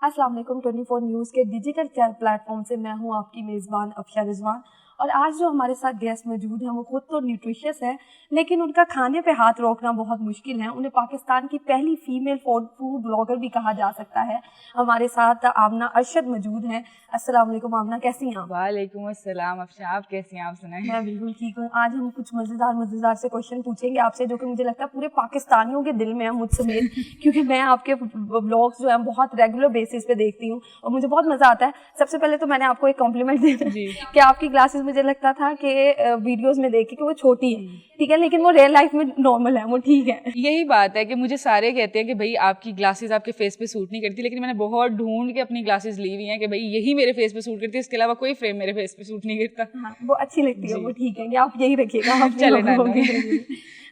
अस्सलाम वालेकुम 24 न्यूज़ के डिजिटल चैनल प्लेटफॉर्म से मैं हूं आपकी मेज़बान अफशा रिजवान। और आज जो हमारे साथ गेस्ट मौजूद हैं वो खुद तो न्यूट्रिशियस है, लेकिन उनका खाने पे हाथ रोकना बहुत मुश्किल है। उन्हें पाकिस्तान की पहली फीमेल फूड ब्लॉगर भी कहा जा सकता है। हमारे साथ आमना अरशद मौजूद हैं। अस्सलाम वालेकुम आमना, कैसी हैं आप? वालेकुम अस्सलाम अफशा, आप कैसी हैं? आप सुनाएं। मैं बिल्कुल ठीक हूँ। आज हम कुछ मज़ेदार से क्वेश्चन पूछेंगे आपसे, जो कि मुझे लगता है पूरे पाकिस्तानियों के दिल में है, मुझ समेत क्योंकि मैं आपके ब्लॉग्स जो है बहुत रेगुलर बेसिस पे देखती हूँ और मुझे बहुत मज़ा आता है। सबसे पहले तो मैंने आपको एक कॉम्प्लीमेंट देना कि आपकी ग्लासेस मुझे लगता था कि वीडियोस में देख के कि वो छोटी है, ठीक है, लेकिन वो रियल लाइफ में नॉर्मल है, वो ठीक है। यही बात है कि मुझे सारे कहते हैं कि भाई आपकी ग्लासेस आपके फेस पे सूट नहीं करती, लेकिन मैंने बहुत ढूंढ के अपनी ग्लासेस ली हुई हैं कि भाई यही मेरे फेस पे सूट करती है, इसके अलावा कोई फ्रेम मेरे फेस पे सूट नहीं करता। हाँ, वो अच्छी लगती है, वो ठीक है, ये आप यही रखिएगा।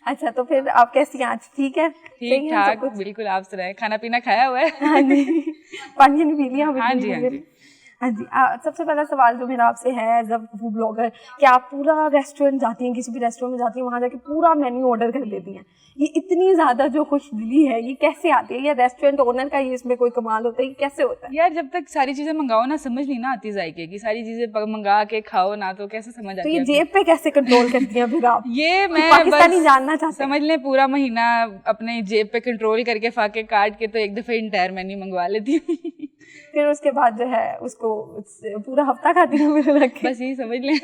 अच्छा, तो फिर आप कैसी हैं आज? ठीक है, ठीक ठाक, बिल्कुल। आप सुनाएं, खाना पीना खाया हुआ है? हाँ जी, पानी पी लिया? हाँ जी, हाँ जी। हाँ जी। सबसे पहला सवाल जो मेरा आपसे है, एज अ फूड ब्लॉगर, कि आप पूरा रेस्टोरेंट जाती हैं, किसी भी रेस्टोरेंट में जाती हैं, वहाँ जाके पूरा मेन्यू ऑर्डर कर देती हैं। ये इतनी ज़्यादा जो खुशदिली है, ये कैसे आती है? या रेस्टोरेंट ओनर का ये इसमें कोई कमाल होता है? ये कैसे होता है? यार, जब तक सारी चीज़ें मंगाओ ना, समझ नहीं ना आती जायके की। सारी चीज़ें मंगा के खाओ ना, तो कैसे समझ आती है? तो ये जेब पे कैसे कंट्रोल करती हैं फिर आप? ये मैं पाकिस्तानी जानना चाहते हैं। समझ लें, पूरा महीना अपने जेब पे कंट्रोल करके फाके काट के तो एक दफ़े इंटायर मेन्यू मंगवा लेती हूँ। फिर उसके बाद जो है उसको पूरा हफ्ता खाती हूँ मेरे रख के। बस यही समझ लें।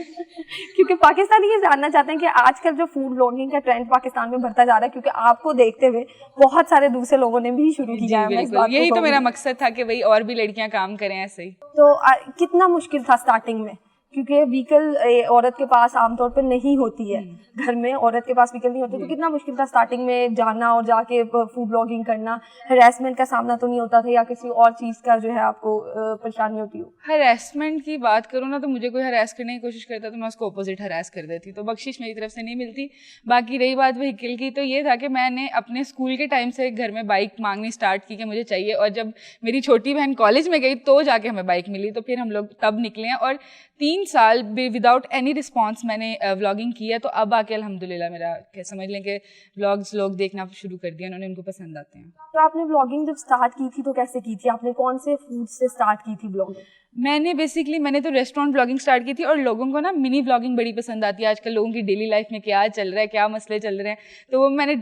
क्योंकि पाकिस्तानी ये जानना चाहते हैं कि आजकल जो फूड ब्लॉगिंग का ट्रेंड पाकिस्तान में बढ़ता जा रहा है, क्योंकि आपको देखते हुए बहुत सारे दूसरे लोगों ने भी शुरू किया है। यही तो मेरा मकसद था कि भाई और भी लड़कियां काम करें ऐसे ही। तो कितना मुश्किल था स्टार्टिंग में? क्योंकि व्हीकल औरत के पास आमतौर पर नहीं होती है, घर में औरत के पास व्हीकल नहीं होती, तो कितना मुश्किल था स्टार्टिंग में जाना और जाके फूड ब्लॉगिंग करना? हरासमेंट का सामना तो नहीं होता था, या किसी और चीज़ का जो है आपको परेशानी होती हो? हरासमेंट की बात करूँ ना, तो मुझे कोई हरास करने की कोशिश करता तो मैं उसको अपोजिट हरास कर देती, तो बख्शिश मेरी तरफ से नहीं मिलती। बाकी रही बात व्हीकल की, तो ये था कि मैंने अपने स्कूल के टाइम से घर में बाइक मांगनी स्टार्ट की कि मुझे चाहिए, और जब मेरी छोटी बहन कॉलेज में गई तो जाके हमें बाइक मिली, तो फिर हम लोग तब निकले हैं। और 3 साल विदाउट एनी रिस्पॉन्स मैंने व्लॉगिंग की है, तो अब आके अल्हम्दुलिल्लाह मेरा समझ लें कि व्लॉग्स लोग देखना शुरू कर दिया, उन्होंने, उनको पसंद आते हैं। तो आपने व्लॉगिंग जब स्टार्ट की थी तो कैसे की थी? आपने कौन से फूड से स्टार्ट की थी व्लॉगिंग? मैंने तो रेस्टोरेंट ब्लॉगिंग स्टार्ट की थी, और लोगों को ना मिनी ब्लॉगिंग बड़ी पसंद आती है। आजकल लोगों की डेली लाइफ में क्या चल रहा है, क्या मसले चल रहे हैं, तो वो मैंने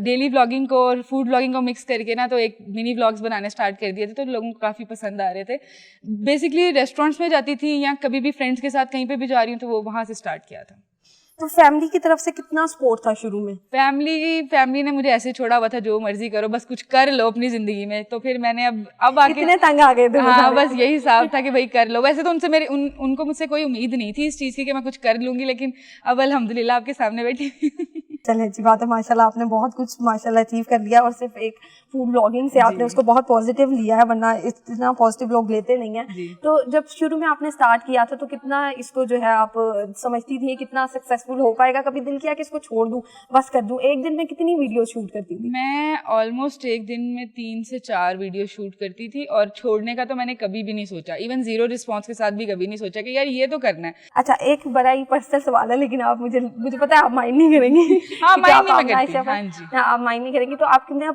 डेली ब्लॉगिंग को और फूड ब्लॉगिंग को मिक्स करके ना तो एक मिनी ब्लॉग्स बनाने स्टार्ट कर दिए थे, तो लोगों को काफ़ी पसंद आ रहे थे। बेसिकली रेस्टोरेंट्स में जाती थी या कभी भी फ्रेंड्स के साथ कहीं पर भी जा रही हूँ, तो वो वहाँ से स्टार्ट किया था। तो फैमिली की तरफ से कितना सपोर्ट था शुरू में? फैमिली ने मुझे ऐसे छोड़ा हुआ था, जो मर्जी करो, बस कुछ कर लो अपनी जिंदगी में। तो फिर मैंने अब आके कितने तंग आ गए थे? हाँ, बस यही हिसाब था कि भाई कर लो। वैसे तो उनको मुझसे कोई उम्मीद नहीं थी इस चीज़ की कि मैं कुछ कर लूंगी, लेकिन अब अल्हम्दुलिल्लाह आपके सामने बैठी। चलिए, अच्छी बात है, माशाल्लाह आपने बहुत कुछ माशाल्लाह अचीव कर लिया, और सिर्फ एक फूड ब्लॉगिंग से आपने उसको बहुत पॉजिटिव लिया है, वरना इतना पॉजिटिव लोग लेते नहीं है। तो जब शुरू में आपने स्टार्ट किया था तो कितना इसको जो है आप समझती थी कितना सक्सेसफुल हो पाएगा? कभी दिल किया कि इसको छोड़ दूं, बस कर दूं? एक दिन में कितनी वीडियो शूट करती थी? मैं ऑलमोस्ट एक दिन में 3 से 4 वीडियो शूट करती थी, और छोड़ने का तो मैंने कभी भी नहीं सोचा। इवन 0 रिस्पॉन्स के साथ भी कभी नहीं सोचा कि यार ये तो करना है। अच्छा, एक बड़ा ही पर्सनल सवाल है, लेकिन आप मुझे पता है आप माइंड नहीं करेंगी। हाँ, माइंड नहीं मैं करती। हाँ जी, आप माइंड नहीं करेंगी। तो आपने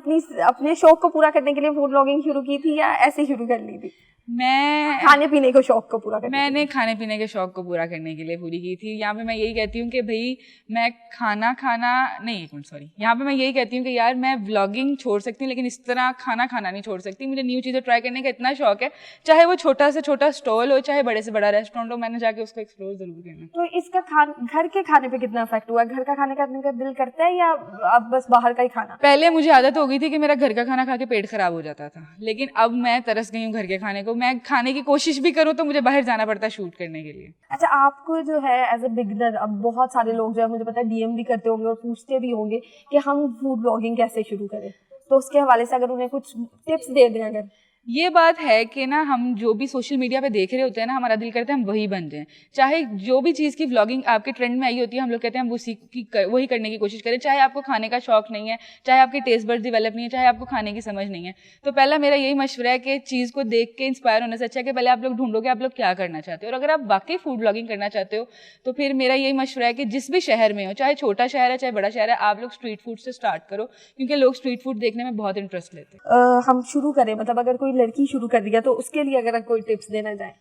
अपने शौक को पूरा करने के लिए फूड ब्लॉगिंग शुरू की थी, या ऐसे शुरू कर ली थी? मैं खाने पीने के शौक को पूरा करने मैंने खाने पीने के शौक को पूरा करने के लिए पूरी की थी। यहाँ पे मैं यही कहती हूँ कि भाई मैं यहाँ पे मैं यही कहती हूँ कि यार मैं व्लॉगिंग छोड़ सकती हूँ, लेकिन इस तरह खाना नहीं छोड़ सकती। मुझे न्यू चीज़ें ट्राई करने का इतना शौक है, चाहे वो छोटा से छोटा स्टॉल हो, चाहे बड़े से बड़ा रेस्टोरेंट हो, मैंने जाके उसको एक्सप्लोर जरूर करना। तो इसका घर के खाने पे कितना इफेक्ट हुआ? घर का खाने का दिल करता है, या अब बस बाहर का ही खाना? पहले मुझे आदत हो गई थी कि मेरा घर का खाना खा के पेट खराब हो जाता था, लेकिन अब मैं तरस गई हूँ घर के खाने को। मैं खाने की कोशिश भी करूँ तो मुझे बाहर जाना पड़ता है शूट करने के लिए। अच्छा, आपको जो है एज अ बिगिनर, अब बहुत सारे लोग जो है मुझे पता है डीएम भी करते होंगे और पूछते भी होंगे कि हम फूड ब्लॉगिंग कैसे शुरू करें, तो उसके हवाले से अगर उन्हें कुछ टिप्स दे दें। अगर ये बात है कि ना हम जो भी सोशल मीडिया पे देख रहे होते हैं ना, हमारा दिल करता है हम वही बन जाएं। चाहे जो भी चीज़ की व्लॉगिंग आपके ट्रेंड में आई होती है, हम लोग कहते हैं हम वही करने की कोशिश करें। चाहे आपको खाने का शौक नहीं है, चाहे आपके टेस्ट बर्ड्स डेवलप नहीं है, चाहे आपको खाने की समझ नहीं है, तो पहला मेरा यही मशवरा है कि चीज़ को देख के इंस्पायर होने से अच्छा है कि पहले आप लोग ढूंढो कि आप लोग क्या करना चाहते हो। और अगर आप वाकई फूड ब्लॉगिंग करना चाहते हो तो फिर मेरा यही मशवरा है कि जिस भी शहर में हो, चाहे छोटा शहर है चाहे बड़ा शहर है, आप लोग स्ट्रीट फूड से स्टार्ट करो, क्योंकि लोग स्ट्रीट फूड देखने में बहुत इंटरेस्ट लेते हैं। हम शुरू करें, मतलब अगर कोई लड़की शुरू कर दिया, तो उसके लिए अगर कोई टिप्स देना चाहे,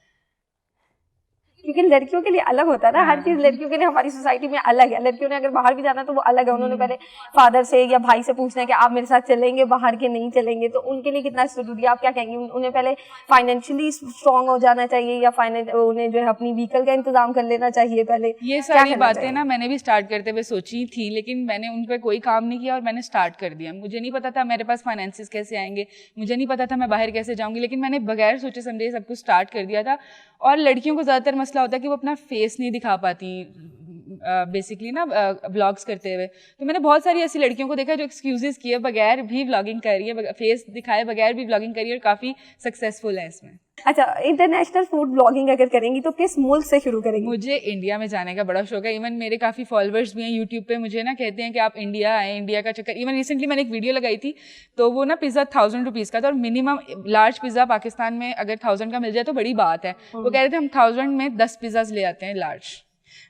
क्योंकि लड़कियों के लिए अलग होता है ना, हर चीज लड़कियों के लिए हमारी सोसाइटी में अलग है। लड़कियों ने अगर बाहर भी जाना तो वो अलग है, उन्होंने पहले फादर से या भाई से पूछना है कि आप मेरे साथ चलेंगे बाहर के नहीं चलेंगे, तो उनके लिए कितना जरूरी है, आप क्या कहेंगे? उन्हें पहले फाइनेंशियली स्ट्रांग हो जाना चाहिए या उन्हें जो है अपनी व्हीकल का इंतजाम कर लेना चाहिए पहले? ये सारी बातें ना मैंने भी स्टार्ट करते हुए सोची थी, लेकिन मैंने उन पर कोई काम नहीं किया और मैंने स्टार्ट कर दिया। मुझे नहीं पता था मेरे पास फाइनेंसिस कैसे आएंगे, मुझे नहीं पता था मैं बाहर कैसे जाऊंगी, लेकिन मैंने बगैर सोचे समझे सब कुछ स्टार्ट कर दिया था। और लड़कियों को ज़्यादातर मसला होता है कि वो अपना फेस नहीं दिखा पाती बेसिकली ना व्लॉग्स करते हुए। तो मैंने बहुत सारी ऐसी लड़कियों को देखा जो एक्सक्यूजेस किए बगैर भी व्लॉगिंग कर रही है, फेस दिखाए बगैर भी व्लॉगिंग कर रही है और काफ़ी सक्सेसफुल है इसमें। अच्छा, इंटरनेशनल फूड ब्लॉगिंग अगर करेंगी तो किस मुल्क से शुरू करेंगी? मुझे इंडिया में जाने का बड़ा शौक है। इवन मेरे काफ़ी फॉलोअर्स भी हैं यूट्यूब पे, मुझे ना कहते हैं कि आप इंडिया आए, इंडिया का चक्कर। इवन रिसेंटली मैंने एक वीडियो लगाई थी, तो वो ना पिज़्ज़ा 1000 रुपीज़ का था और मिनिमम लार्ज पिज़्ज़ा पाकिस्तान में अगर 1000 का मिल जाए तो बड़ी बात है। वो कह रहे थे हम 1000 में 10 पिज़्ज़ाज ले आते हैं लार्ज।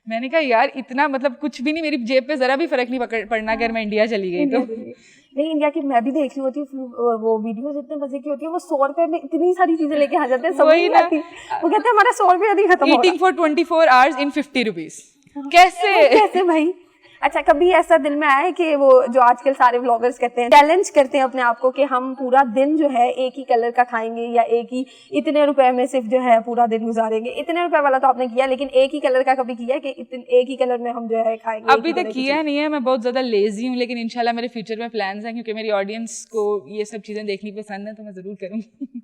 मैंने कहा यार इतना मतलब कुछ भी नहीं, मेरी जेब पे ज़रा भी फ़र्क नहीं पड़ना अगर मैं इंडिया चली गई तो। नहीं, इंडिया की मैं भी देख रही होती हूँ, वो वीडियोस इतने मजे की होती है, वो 100 रुपए में इतनी सारी चीजें लेके आ जाते हैं, समझ नहीं आती। वो कहते हैं हमारा 100 रुपये अभी खत्म हो रहा है। Eating for 24 hours in 50 rupees. कैसे भाई? अच्छा, कभी ऐसा दिल में आया है कि वो जो आजकल सारे व्लॉगर्स कहते हैं, चैलेंज करते हैं अपने आप को कि हम पूरा दिन जो है एक ही कलर का खाएंगे या एक ही इतने रुपए में सिर्फ जो है पूरा दिन गुजारेंगे? इतने रुपए वाला तो आपने किया, लेकिन एक ही कलर का कभी किया कि एक ही कलर में हम जो है खाएंगे? अभी तक किया नहीं है, मैं बहुत ज़्यादा लेजी हूँ, लेकिन इंशाल्लाह मेरे फ्यूचर में प्लान्स हैं, क्योंकि मेरी ऑडियंस को ये सब चीज़ें देखनी पसंद है, तो मैं ज़रूर करूँगी।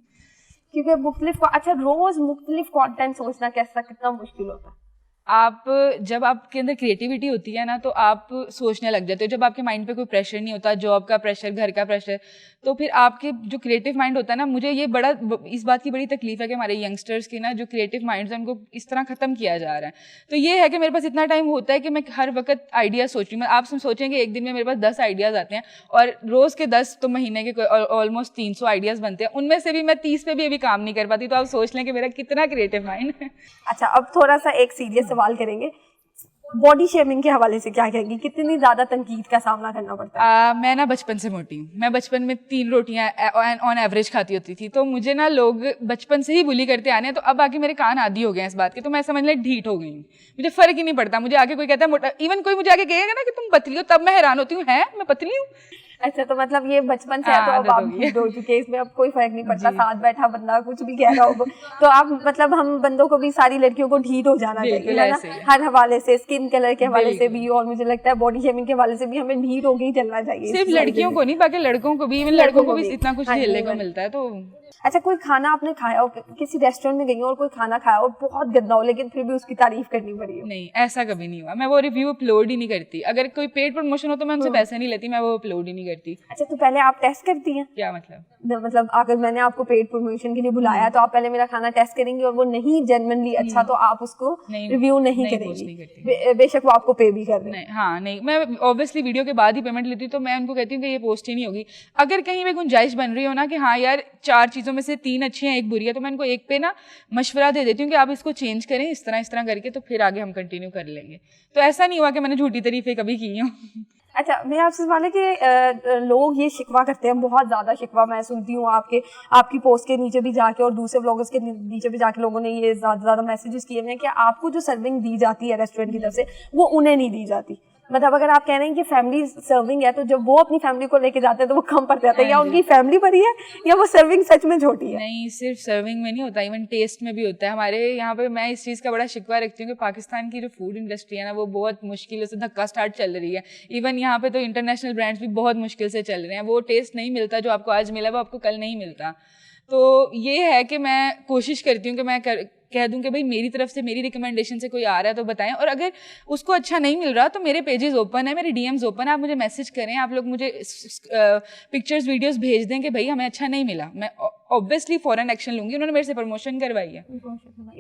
क्योंकि मुख्तलिफ, अच्छा, रोज मुख्तलिफ कंटेंट सोचना कितना मुश्किल होता है? आप जब आपके अंदर क्रिएटिविटी होती है ना, तो आप सोचने लग जाते हो। जब आपके माइंड पे कोई प्रेशर नहीं होता, जॉब का प्रेशर, घर का प्रेशर, तो फिर आपके जो क्रिएटिव माइंड होता है ना, मुझे ये बड़ा इस बात की बड़ी तकलीफ है कि हमारे यंगस्टर्स के ना जो क्रिएटिव माइंड्स हैं उनको इस तरह ख़त्म किया जा रहा है। तो ये है कि मेरे पास इतना टाइम होता है कि मैं हर वक्त आइडिया सोच रही हूँ। आप सोचेंगे एक दिन में मेरे पास 10 आइडियाज़ आते हैं और रोज़ के 10 तो महीने के ऑलमोस्ट 300 आइडियाज़ बनते हैं, उनमें से भी मैं 30 पे भी अभी काम नहीं कर पाती। तो आप सोच लें कि मेरा कितना क्रिएटिव माइंड है। अच्छा, अब थोड़ा सा एक सीरियस सवाल करेंगे, बॉडी शेमिंग के हवाले से क्या कहेंगी? कितनी ज्यादा तनकीद का सामना करना पड़ता है? मैं ना बचपन से मोटी हूँ। मैं बचपन में 3 रोटियां ऑन एवरेज खाती होती थी, तो मुझे ना लोग बचपन से ही बुली करते आने हैं, तो अब आके मेरे कान आदी हो गए हैं इस बात के, तो मैं समझ लें ढीठ हो गई हूँ। मुझे फर्क ही नहीं पड़ता, मुझे आके कोई कहता है मोटा, इवन कोई मुझे आके कहेगा ना कि तुम पतली हो, तब मैं हैरान होती हूँ, है मैं पतली हूँ? अच्छा, तो मतलब ये बचपन से है, तो अब आप ढीठ हो चुके, इसमें अब कोई फर्क नहीं पड़ता, साथ बैठा बंदा कुछ भी कह रहा हो तो आप मतलब हम बंदों को भी, सारी लड़कियों को ढीठ हो जाना चाहिए, है ना? हर हवाले से, स्किन कलर के हवाले से भी, और मुझे लगता है बॉडी शेमिंग के हवाले से भी हमें ढीठ होके ही चलना चाहिए। सिर्फ लड़कियों को नहीं, बाकी लड़कों को भी, इवन लड़कों को भी इतना कुछ झेलने को मिलता है। तो अच्छा, कोई खाना आपने खाया हो, किसी रेस्टोरेंट में गई हो और कोई खाना खाया हो बहुत गंदा हो, लेकिन फिर भी उसकी तारीफ करनी पड़ी हो? नहीं, ऐसा कभी नहीं हुआ। मैं वो रिव्यू अपलोड ही नहीं करती। अगर कोई पेड प्रमोशन हो तो मैं उनसे पैसे नहीं लेती, मैं वो अपलोड ही नहीं करती। अच्छा, तो पहले आप टेस्ट करती हैं? क्या मतलब? मतलब अगर मैंने आपको पेड प्रमोशन के लिए बुलाया तो आप पहले मेरा खाना टेस्ट करेंगी और वो नहीं जेन्युइनली अच्छा तो आप उसको रिव्यू नहीं करेंगी, बेशक वो आपको पे भी कर रहे हैं? हाँ, नहीं, मैं ऑब्वियसली वीडियो के बाद ही पेमेंट लेती हूँ, तो मैं उनको कहती हूँ कि ये पोस्ट ही नहीं होगी। अगर कहीं भी गुंजाइश बन रही हो ना कि हाँ यार 4 चीज़ों में से 3 अच्छी हैं, एक बुरी है, तो मैं उनको एक पे ना मशवरा दे देती हूँ कि आप इसको चेंज करें इस तरह करके, तो फिर आगे हम कंटिन्यू कर लेंगे। तो ऐसा नहीं हुआ कि मैंने झूठी तारीफें कभी की हूँ। अच्छा, मैं आपसे सवाल है कि लोग ये शिकवा करते हैं, बहुत ज़्यादा शिकवा मैं सुनती हूँ आपकी पोस्ट के नीचे भी जाके और दूसरे ब्लॉगर्स के नीचे भी जाके लोगों ने ये ज़्यादा मैसेजेस किए हुए हैं कि आपको जो सर्विंग दी जाती है रेस्टोरेंट की तरफ से वो उन्हें नहीं दी जाती। मतलब अगर आप कह रहे हैं कि फैमिली सर्विंग है, तो जब वो अपनी फैमिली को लेके जाते हैं तो वो कम पड़ जाता है, या उनकी फैमिली बड़ी है या वो सर्विंग सच में छोटी है? नहीं, सिर्फ सर्विंग में नहीं होता, इवन टेस्ट में भी होता है। हमारे यहाँ पे मैं इस चीज़ का बड़ा शिकवा रखती हूँ कि पाकिस्तान की जो फूड इंडस्ट्री है ना, वो बहुत मुश्किल से धक्का स्टार्ट चल रही है। इवन यहाँ पे तो इंटरनेशनल ब्रांड्स भी बहुत मुश्किल से चल रहे हैं। वो टेस्ट नहीं मिलता जो आपको आज मिला, वो आपको कल नहीं मिलता। तो ये है कि मैं कोशिश करती हूँ कि मैं कह दूं कि भाई मेरी तरफ से, मेरी रिकमेंडेशन से कोई आ रहा है तो बताएं, और अगर उसको अच्छा नहीं मिल रहा तो मेरे पेजेस ओपन है, मेरे डीएम्स ओपन है, आप मुझे मैसेज करें, आप लोग मुझे पिक्चर्स वीडियोस भेज दें कि भाई हमें अच्छा नहीं मिला, मैं ऑब्वियसली फॉरन एक्शन लूंगी। उन्होंने मेरे से प्रमोशन करवाई है,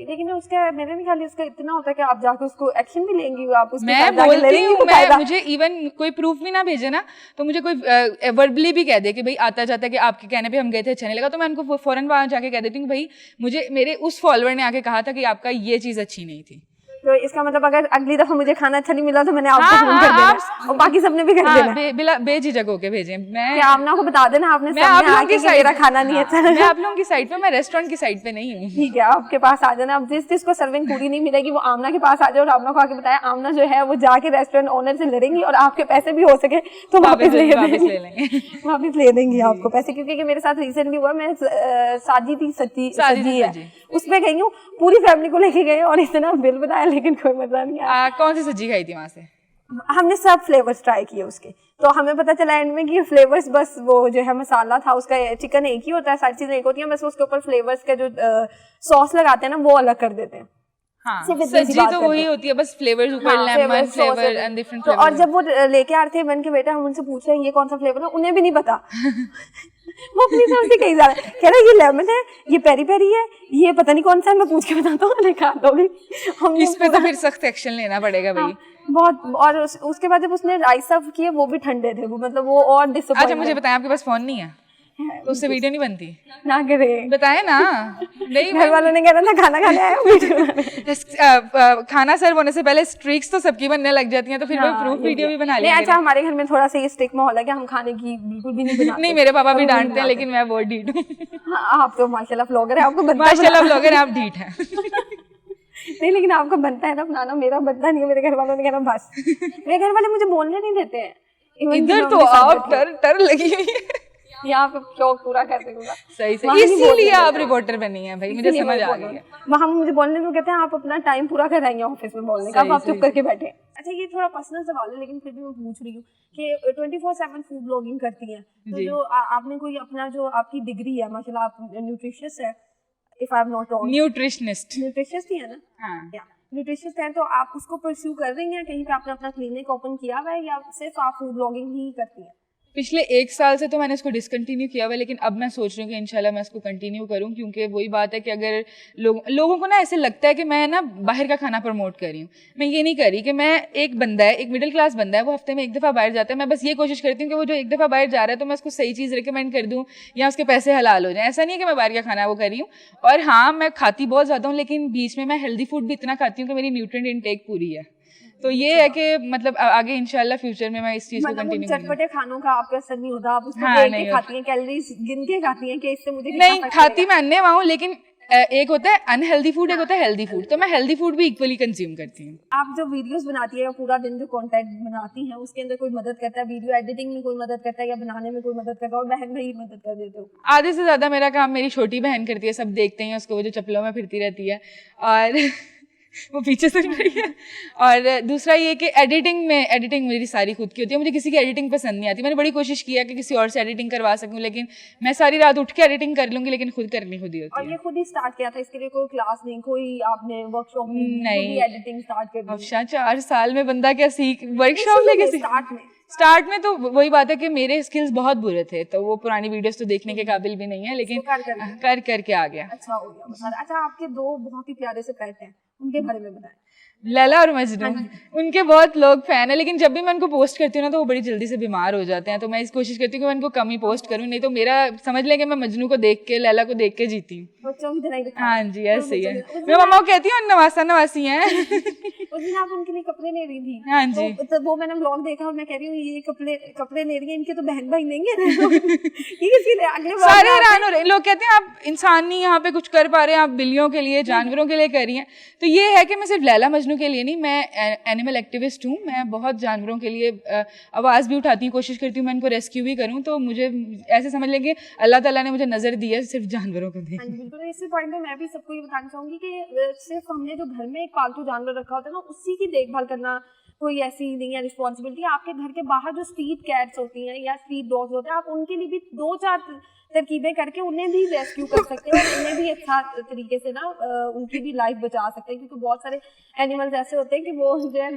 लेकिन उसका मेरे नहीं ख्याल उसका इतना होता है कि आप जाके उसको एक्शन भी लेंगी, आप उसको मैं बोलती हूँ, मुझे इवन कोई प्रूफ भी ना भेजे ना, तो मुझे कोई वर्बली भी कह दे कि भाई आता जाता है कि आपके कहने पे हम गए थे, अच्छा नहीं लगा, तो मैं उनको फौरन वहां जाके कह देती हूँ कि भाई मुझे मेरे उस फॉलोअर ने आके कहा था कि आपका ये चीज़ अच्छी नहीं थी, तो इसका मतलब अगर अगली दफा मुझे खाना अच्छा नहीं मिला तो मैंने आपको फोन कर देना और बाकी सबने भी कर देना। बेझिझक होके भेजें। मैं क्या आपने को बता देना, आपने सामने आके कि मेरा खाना नहीं अच्छा मैं आप लोगों की साइड पे, मैं रेस्टोरेंट की साइड पे नहीं हूँ। ठीक है, आपके पास आ जाना। अब जिसको सर्विंग पूरी नहीं मिलेगी वो आमना के पास आ जाए और आमना को आके बताया। आमना जो है वो जाके रेस्टोरेंट ओनर से लड़ेंगी और आपके पैसे भी हो सके तो वापस ले लेंगे, वापस ले देंगे आपको पैसे। क्योंकि मेरे साथ रिसेंटली हुआ, मैं साजी थी सजी है उसमें गई हूँ, पूरी फैमिली को लेके गए और इतना बिल बनाया लेकिन कोई मजा नहीं आया। कौन सी सब्जी खाई थी वहां से? हमने सब फ्लेवर्स ट्राई किए उसके, तो हमें पता चला एंड में कि फ्लेवर्स बस वो जो है मसाला था उसका, चिकन एक ही होता है, सारी चीजें एक होती हैं, बस उसके ऊपर फ्लेवर्स का जो सॉस लगाते हैं ना वो अलग कर देते हैं। हाँ, सब्जी तो वही होती है, बस फ्लेवर्स ऊपर, lemon flavour and different flavour. और जब वो लेके आ रहे थे बन के बेटा, हम उनसे पूछ रहे हैं ये कौन सा फ्लेवर है, उन्हें भी नहीं पता। वो अपनी तरफ से कही जा रहा है, कह रहा है ये लेमन है, ये पेरी पेरी है, ये पता नहीं कौन सा है, मैं पूछ के बताता हूँ, नहीं खा दोगे। हम इस पे तो फिर सख्त एक्शन लेना पड़ेगा भाई। बहुत। और उसके बाद जब उसने राइस सर्व किए वो भी ठंडे थे, वो मतलब वो और डिसअपॉइंट। अच्छा मुझे बताएं, आपके पास फोन नहीं है तो उससे वीडियो नहीं बनती? ना करे, बताए ना। नहीं, घर वालों ने कहना था खाना खाने आया वीडियो। खाना सर्व होने से पहले स्ट्रिक्स तो सबकी बनने लग जाती हैं, तो फिर वो प्रूफ वीडियो भी बना लेंगे। अच्छा हमारे घर में थोड़ा सा ये स्ट्रिक्ट माहौल है कि हम खाने की बिल्कुल भी नहीं बनाते। नहीं, मेरे पापा भी डांटते हैं, लेकिन मैं बहुत ढीठ हूँ। आप तो माशाल्लाह व्लॉगर है, आपको माशाल्लाह व्लॉगर है, आप ढीठ हैं। नहीं लेकिन आपको बनता है ना बनाना, मेरा बनता नहीं है। मेरे घर वालों ने कहना बस, मेरे घर वाले मुझे बोलने नहीं देते हैं। इधर तो आप टर लगी हुई है, यहाँ पे शौक पूरा कर दूंगा। सही से इसीलिए आप रिपोर्टर बनी है भाई, मुझे समझ आ गई है। वहाँ मुझे बोलने को कहते हैं आप अपना टाइम पूरा कर रहे हैं ऑफिस में बोलने का, आप चुप करके बैठे। अच्छा ये थोड़ा पर्सनल सवाल है लेकिन फिर भी मैं पूछ रही हूँ कि 24/7 फूड ब्लॉगिंग करती हैं, तो जो आपने कोई अपना जो आपकी डिग्री है, माशाल्लाह आप न्यूट्रिशियस है, if I am not wrong, nutritionist ही है ना? हाँ, न्यूट्रिशियस है, तो आप उसको परस्यू कर रही हैं? कहीं पे आपने अपना क्लिनिक ओपन किया हुआ है या सिर्फ आप फूड ब्लॉगिंग ही करती हैं? पिछले 1 साल से तो मैंने इसको डिसकंटिन्यू किया हुआ है, लेकिन अब मैं सोच रही हूँ कि इंशाल्लाह मैं इसको कंटिन्यू करूँ, क्योंकि वही बात है कि अगर लोगों को ना ऐसे लगता है कि मैं ना बाहर का खाना प्रमोट कर रही हूँ। मैं ये नहीं कर रही कि मैं एक बंदा है, एक मिडिल क्लास बंदा है, वो हफ्ते में 1 दफ़ा बाहर जाता है, मैं बस ये कोशिश करती हूँ कि वो जो 1 दफ़ा बाहर जा रहा है तो मैं उसको सही चीज़ रिकमेंड कर दूँ या उसके पैसे हलाल हो जाए। ऐसा नहीं है कि मैं बाहर का खाना वो कर रही हूँ। और हाँ, मैं खाती बहुत ज़्यादा हूँ, लेकिन बीच में मैं हेल्दी फूड भी इतना खाती हूँ कि मेरी न्यूट्रिएंट इनटेक पूरी है। तो ये है कि मतलब आगे इंशाल्लाह फ्यूचर में मैं इस चीज को कंटिन्यू करूंगी। चटपटे खानों का आपका असर नहीं होता, आप उसको देख के खाती हैं, कैलोरीज गिन के खाती हैं कि इससे मुझे नहीं खाती, मैं अन्य हूँ, लेकिन एक होता है अनहेल्दी फूड, एक होता है हेल्दी फूड, तो मैं हेल्दी फूड भी इक्वली कंज्यूम करती हूँ। आप जो वीडियोस बनाती है या पूरा दिन जो कंटेंट बनाती हैं उसके अंदर कोई मदद करता है? वीडियो एडिटिंग में कोई मदद करता है या बनाने में कोई मदद करता है? और बहन भाई मदद कर देते हो? आधे से ज्यादा मेरा काम मेरी छोटी बहन करती है, सब देखते हैं उसको, वो जो चप्पलों में फिरती रहती है और वो पीछे सुन रही है। और दूसरा ये कि एडिटिंग मेरी सारी खुद की होती है, मुझे किसी की एडिटिंग पसंद नहीं आती। मैंने बड़ी कोशिश किया कि किसी और से एडिटिंग करवा सकूं, लेकिन मैं सारी रात उठ के एडिटिंग कर लूंगी, लेकिन खुद करनी खुद ही होती है। और ये खुद ही स्टार्ट किया था, इसके लिए कोई क्लास नहीं, कोई आपने वर्कशॉप नहीं, एडिटिंग स्टार्ट कर दी? अच्छा 4 साल में बंदा क्या सीख, वर्कशॉप लेके स्टार्ट में तो वही बात है कि मेरे स्किल्स बहुत बुरे थे, तो वो पुरानी वीडियोस तो देखने के काबिल भी नहीं है, लेकिन कर करके आ गया। अच्छा हो गया। अच्छा आपके 2 बहुत ही प्यारे से पेट हैं, उनके बारे में बताएं। लैला और मजनू, उनके बहुत लोग फैन है, लेकिन जब भी मैं उनको पोस्ट करती हूँ ना तो वो बड़ी जल्दी से बीमार हो जाते हैं, तो मैं इस कोशिश करती हूँ कि मैं उनको कम ही पोस्ट करूँ, नहीं तो मेरा समझ लें कि मैं मजनू को देख के, लैला को देख के जीती हूँ। हाँ जी ऐसे ही है। मैं मम्मा को कहती हूँ नवासी हैं। उस दिन आप उनके लिए कपड़े ले रही थी। हाँ जी, तो वो मैंने ब्लॉग देखा और मैं कह रही हूँ ये कपड़े ले रही है, इनके तो बहन भाई नहीं है। सारे हैरान हो रहे हैं, लोग कहते हैं आप इंसान नहीं यहाँ पे कुछ कर पा रहे हैं, आप बिल्लियों के लिए, जानवरों के लिए कर रही हैं। तो ये है कि मैं सिर्फ लैला मजनू के लिए नहीं, मैं एनिमल एक्टिविस्ट हूँ, मैं बहुत जानवरों के लिए आवाज़ भी उठाती हूँ, कोशिश करती हूँ मैं इनको रेस्क्यू भी करूँ। तो मुझे ऐसे समझ लेंगे अल्लाह ताला ने मुझे नज़र दी है सिर्फ जानवरों को। बिल्कुल, इसी पॉइंट पे मैं भी सबको ये बताना चाहूँगी कि सिर्फ हमने जो घर में एक पालतू जानवर रखा होता है ना, उसी की देखभाल करना कोई ऐसी नहीं है रिस्पॉन्सिबिलिटी। आपके घर के बाहर जो स्ट्रीट कैट्स होती हैं या स्ट्रीट डॉग्स होते हैं, आप उनके लिए भी 2-4 तरकीबें करके उन्हें भी रेस्क्यू कर सकते हैं और उन्हें भी अच्छा तरीके से ना उनकी भी लाइफ बचा सकते हैं, क्योंकि बहुत सारे एनिमल्स ऐसे होते हैं कि वो जो है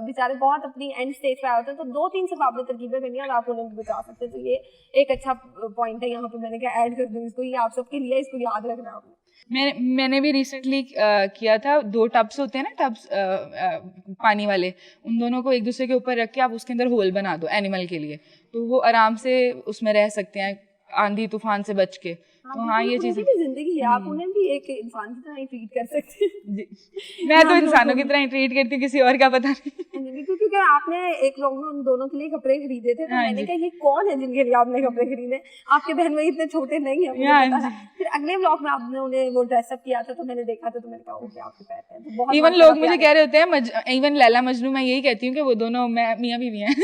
बेचारे बहुत अपनी एंड स्टेज पे आए होते हैं, तो 2-3 से आपने तरकीबें करनी है और आप उन्हें भी बचा सकते हैं। तो ये एक अच्छा पॉइंट है, यहाँ पे मैंने क्या ऐड कर दूँ इसको, ये आप सबके लिए, इसको याद रखना आपने। मैंने भी रिसेंटली किया था, 2 टब्स होते हैं ना, टब्स पानी वाले, उन दोनों को एक दूसरे के ऊपर रख के आप उसके अंदर होल बना दो एनिमल के लिए, तो वो आराम से उसमें रह सकते हैं आंधी तूफान से बच के। तो हाँ ये चीज़ भी जिंदगी है, आप उन्हें भी एक इंसान की तरह ही ट्रीट कर सकते हैं जी। मैं तो इंसानों की तरह ही ट्रीट करती हूँ, किसी और का पता नहीं। क्योंकि आपने एक लोग में उन दोनों के लिए कपड़े खरीदे थे, तो हाँ मैंने जी। कहा ये कौन है जिनके लिए आपने कपड़े खरीदे, आपके बहन भाई इतने छोटे नहीं है, मुझे हाँ पता जी। है। फिर अगले व्लॉग में आपने उन्हें वो ड्रेसअप किया था, तो मैंने देखा था, तो मैंने कहा ओके आपके पैर हैं, तो बहुत इवन माशाल्लाह लोग मुझे प्यारे। कह रहे होते हैं, इवन लैला मजनू, मैं यही कहती हूँ कि वो दोनों मैं मियाँ बीवी हैं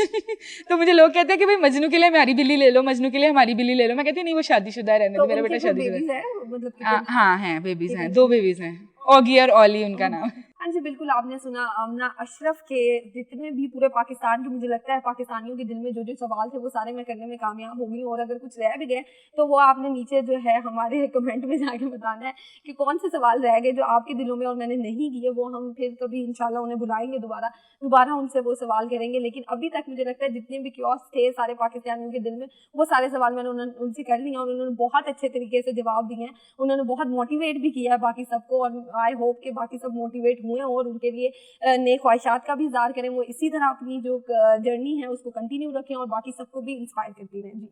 तो मुझे लोग कहते हैं कि भाई मजनू के लिए हमारी बिल्ली ले लो, मजनू के लिए हमारी बिल्ली ले लो। मैं कहती हूँ नहीं, वो शादीशुदा है, रहने तो दो, मेरा उनके बेटा कोई शादीशुदा बेबीज है। है, मतलब कितने हाँ हैं, बेबीज हैं, कितने? 2 बेबीज हैं, ऑगी और ऑली उनका नाम है। हाँ जी, बिल्कुल आपने सुना आमना अशरफ के जितने भी पूरे पाकिस्तान के, मुझे लगता है पाकिस्तानियों के दिल में जो जो सवाल थे वो सारे मैं करने में कामयाब हो गई हूँ, और अगर कुछ रह भी गए तो वो आपने नीचे जो है हमारे कमेंट में जाके बताना है कि कौन से सवाल रह गए जो आपके दिलों में और मैंने नहीं किए, वो हम फिर कभी इंशाल्लाह उन्हें बुलाएंगे, दोबारा उनसे वो सवाल करेंगे। लेकिन अभी तक मुझे लगता है जितने भी क्योस थे सारे पाकिस्तानियों के दिल में, वो सारे सवाल मैंने उनसे कर लिए और उन्होंने बहुत अच्छे तरीके से जवाब दिए हैं, उन्होंने बहुत मोटिवेट भी किया है बाकी सबको, और आई होप कि बाकी सब मोटिवेट हुए और उनके लिए नए ख्वाहिशात का भी इज़हार करें, वो इसी तरह अपनी जो जर्नी है उसको कंटिन्यू रखें और बाकी सबको भी इंस्पायर करती रहें। जी।